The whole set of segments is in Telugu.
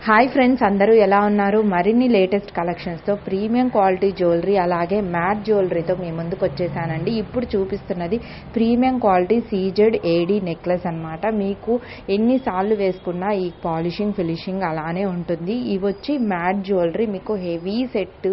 హాయ్ ఫ్రెండ్స్, అందరూ ఎలా ఉన్నారు? మరిన్ని లేటెస్ట్ కలెక్షన్స్తో ప్రీమియం క్వాలిటీ జ్యువెలరీ అలాగే మ్యాట్ జ్యువెలరీతో మీ ముందుకు వచ్చేసానండి. ఇప్పుడు చూపిస్తున్నది ప్రీమియం క్వాలిటీ సీజెడ్ ఏడీ నెక్లెస్ అనమాట. మీకు ఎన్నిసార్లు వేసుకున్నా ఈ పాలిషింగ్ ఫినిషింగ్ అలానే ఉంటుంది. ఇవి వచ్చి మ్యాట్ జ్యువెలరీ, మీకు హెవీ సెట్,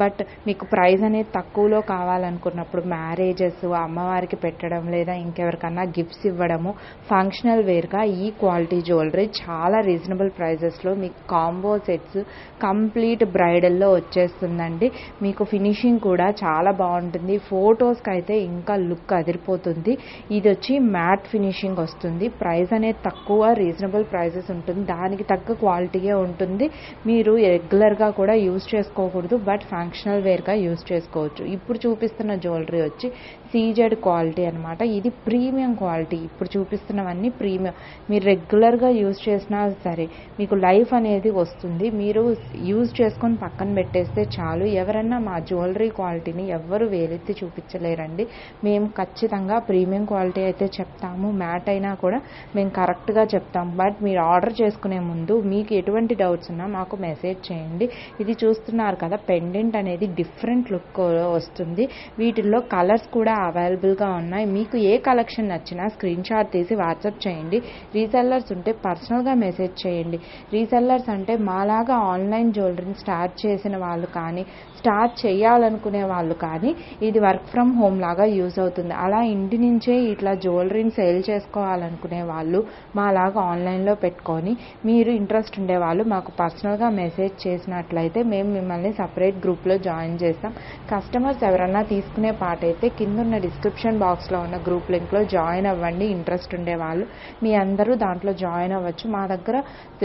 బట్ మీకు ప్రైస్ అనేది తక్కువలో కావాలనుకున్నప్పుడు మ్యారేజెస్, అమ్మవారికి పెట్టడం లేదా ఇంకెవరికన్నా గిఫ్ట్స్ ఇవ్వడము, ఫంక్షనల్ వేర్గా ఈ క్వాలిటీ జ్యువెలరీ చాలా రీజనబుల్ ప్రైజెస్లో మీకు కాంబో సెట్స్ కంప్లీట్ బ్రైడల్లో వచ్చేస్తుందండి. మీకు ఫినిషింగ్ కూడా చాలా బాగుంటుంది. ఫొటోస్కి అయితే ఇంకా లుక్ అదిరిపోతుంది. ఇది వచ్చి మ్యాట్ ఫినిషింగ్ వస్తుంది. ప్రైస్ అనేది తక్కువ, రీజనబుల్ ప్రైజెస్ ఉంటుంది. దానికి తగ్గ క్వాలిటీయే ఉంటుంది. మీరు రెగ్యులర్గా కూడా యూజ్ చేసుకోకూడదు, బట్ ఫంక్షనల్ వేర్గా యూజ్ చేసుకోవచ్చు. ఇప్పుడు చూపిస్తున్న జ్యువెలరీ వచ్చి సీజెడ్ క్వాలిటీ అనమాట. ఇది ప్రీమియం క్వాలిటీ. ఇప్పుడు చూపిస్తున్నవన్నీ ప్రీమియం. మీరు రెగ్యులర్గా యూజ్ చేసినా సరే మీకు లైఫ్ అనేది వస్తుంది. మీరు యూజ్ చేసుకొని పక్కన పెట్టేస్తే చాలు. ఎవరన్నా మా జ్యువెలరీ క్వాలిటీని ఎవ్వరు వేలెత్తి చూపించలేరండి. మేము ఖచ్చితంగా ప్రీమియం క్వాలిటీ అయితే చెప్తాము. మ్యాట్ అయినా కూడా మేము కరెక్ట్గా చెప్తాము. బట్ మీరు ఆర్డర్ చేసుకునే ముందు మీకు ఎటువంటి డౌట్స్ ఉన్నా మాకు మెసేజ్ చేయండి. ఇది చూస్తున్నారు కదా, పెండెంట్ అనేది డిఫరెంట్ లుక్ వస్తుంది. వీటిల్లో కలర్స్ కూడా అవైలబుల్గా ఉన్నాయి. మీకు ఏ కలెక్షన్ నచ్చినా స్క్రీన్ షాట్ తీసి వాట్సాప్ చేయండి. రీసెల్లర్స్ ఉంటే పర్సనల్గా మెసేజ్ చేయండి. రీసెల్లర్స్ అంటే మాలాగా ఆన్లైన్ జ్యువెలరీని స్టార్ట్ చేసిన వాళ్ళు కానీ, స్టార్ట్ చేయాలనుకునే వాళ్ళు కానీ ఇది వర్క్ ఫ్రమ్ హోమ్ లాగా యూజ్ అవుతుంది. అలా ఇంటి నుంచే ఇట్లా జ్యువెలరీని సేల్ చేసుకోవాలనుకునే వాళ్ళు మాలాగా ఆన్లైన్లో పెట్టుకొని, మీరు ఇంట్రెస్ట్ ఉండేవాళ్ళు మాకు పర్సనల్గా మెసేజ్ చేసినట్లయితే మేము మిమ్మల్ని సపరేట్ గ్రూప్లో జాయిన్ చేస్తాం. కస్టమర్స్ ఎవరన్నా తీసుకునే పాట అయితే కింద ఉన్న డిస్క్రిప్షన్ బాక్స్లో ఉన్న గ్రూప్ లింక్లో జాయిన్ అవ్వండి. ఇంట్రెస్ట్ ఉండేవాళ్ళు మీ అందరూ దాంట్లో జాయిన్ అవ్వచ్చు. మా దగ్గర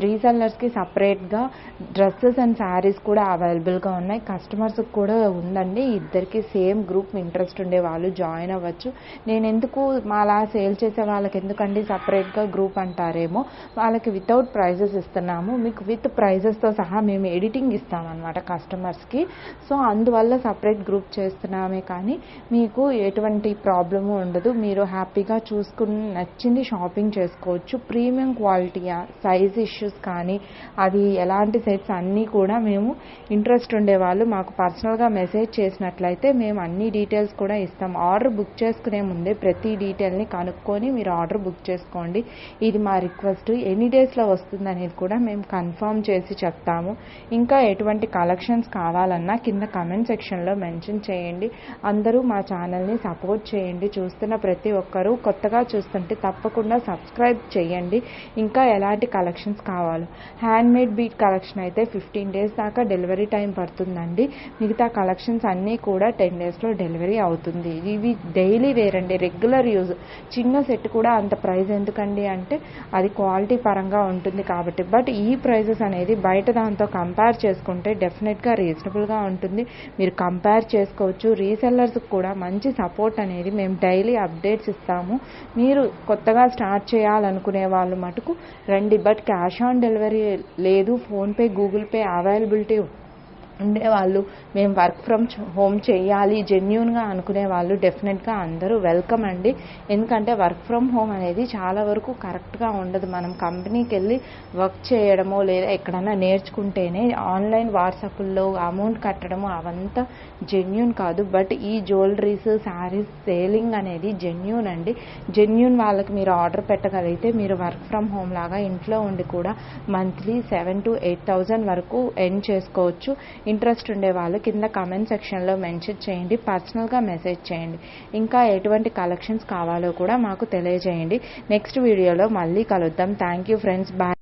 రీసెల్లర్స్కి సపరేట్గా డ్రెస్సెస్ అండ్ శారీస్ కూడా అవైలబుల్గా ఉన్నాయి. కస్టమర్స్కి కూడా ఉందండి. ఇద్దరికి సేమ్ గ్రూప్. ఇంట్రెస్ట్ ఉండే వాళ్ళు జాయిన్ అవ్వచ్చు. నేను ఎందుకు మాలా సేల్ చేసే వాళ్ళకి ఎందుకండి సపరేట్గా గ్రూప్ అంటారేమో, వాళ్ళకి వితౌట్ ప్రైజెస్ ఇస్తున్నాము. మీకు విత్ ప్రైజెస్తో సహా మేము ఎడిటింగ్ ఇస్తామన్నమాట కస్టమర్స్కి. సో అందువల్ల సపరేట్ గ్రూప్ చేస్తున్నామే కానీ మీకు ఎటువంటి ప్రాబ్లము ఉండదు. మీరు హ్యాపీగా చూసుకుని నచ్చింది షాపింగ్ చేసుకోవచ్చు. ప్రీమియం క్వాలిటీ, సైజ్ ఇష్యూస్ కానీ అది ఎలాంటి సెట్స్ అన్నీ కూడా మేము ఇంట్రెస్ట్ ఉండేవాళ్ళు మాకు పర్సనల్గా మెసేజ్ చేసినట్లయితే మేము అన్ని డీటెయిల్స్ కూడా ఇస్తాం. ఆర్డర్ బుక్ చేసుకునే ముందే ప్రతి డీటెయిల్ని కనుక్కొని మీరు ఆర్డర్ బుక్ చేసుకోండి. ఇది మా రిక్వెస్ట్. ఎన్ని డేస్లో వస్తుంది అనేది కూడా మేము కన్ఫర్మ్ చేసి చెప్తాము. ఇంకా ఎటువంటి కలెక్షన్స్ కావాలన్నా కింద కమెంట్ సెక్షన్లో మెన్షన్ చేయండి. అందరూ మా ఛానల్ని సపోర్ట్ చేయండి. చూస్తున్న ప్రతి ఒక్కరూ కొత్తగా చూస్తుంటే తప్పకుండా సబ్స్క్రైబ్ చేయండి. ఇంకా ఎలాంటి కలెక్షన్స్ కావాలి, హ్యాండ్మేడ్ బీట్ కలెక్షన్ అయితే 15 డేస్ దాకా డెలివరీ టైం పడుతుందండి. మిగతా కలెక్షన్స్ అన్నీ కూడా 10 డేస్లో డెలివరీ అవుతుంది. ఇవి డైలీ వేర్ అండి, రెగ్యులర్ యూజ్. చిన్న సెట్ కూడా అంత ప్రైస్ ఎందుకండి అంటే అది క్వాలిటీ పరంగా ఉంటుంది కాబట్టి. బట్ ఈ ప్రైజెస్ అనేది బయట దాంతో కంపేర్ చేసుకుంటే డెఫినెట్గా రీజనబుల్గా ఉంటుంది. మీరు కంపేర్ చేసుకోవచ్చు. రీసెల్లర్స్కి కూడా మంచి సపోర్ట్ అనేది మేము డైలీ అప్డేట్స్ ఇస్తాము. మీరు కొత్తగా స్టార్ట్ చేయాలనుకునే వాళ్ళు మటుకు రండి. బట్ క్యాష్ ఆన్ డెలివరీ లేదు. ఫోన్పే, గూగుల్ పే అవైలబిలిటీ ఉండేవాళ్ళు, మేము వర్క్ ఫ్రమ్ హోమ్ చేయాలి జెన్యూన్గా అనుకునే వాళ్ళు డెఫినెట్గా అందరూ వెల్కమ్ అండి. ఎందుకంటే వర్క్ ఫ్రమ్ హోమ్ అనేది చాలా వరకు కరెక్ట్గా ఉండదు. మనం కంపెనీకి వెళ్ళి వర్క్ చేయడమో లేదా ఎక్కడన్నా నేర్చుకుంటేనే ఆన్లైన్ వాట్సాప్లో అమౌంట్ కట్టడము అవంతా జెన్యూన్ కాదు. బట్ ఈ జ్యువెలరీస్, శారీస్ సేలింగ్ అనేది జెన్యూన్ అండి. జెన్యూన్ వాళ్ళకి మీరు ఆర్డర్ పెట్టగలిగితే మీరు వర్క్ ఫ్రమ్ హోమ్ లాగా ఇంట్లో ఉండి కూడా మంత్లీ 7,000 to 8,000 వరకు ఎర్న్ చేసుకోవచ్చు. ఇంట్రెస్ట్ ఉండే వాళ్ళు కింద కామెంట్ సెక్షన్లో మెన్షన్ చేయండి. పర్సనల్గా మెసేజ్ చేయండి. ఇంకా ఎటువంటి కలెక్షన్స్ కావాలో కూడా మాకు తెలియజేయండి. నెక్స్ట్ వీడియోలో మళ్ళీ కలుద్దాం. Thank you friends. బాయ్.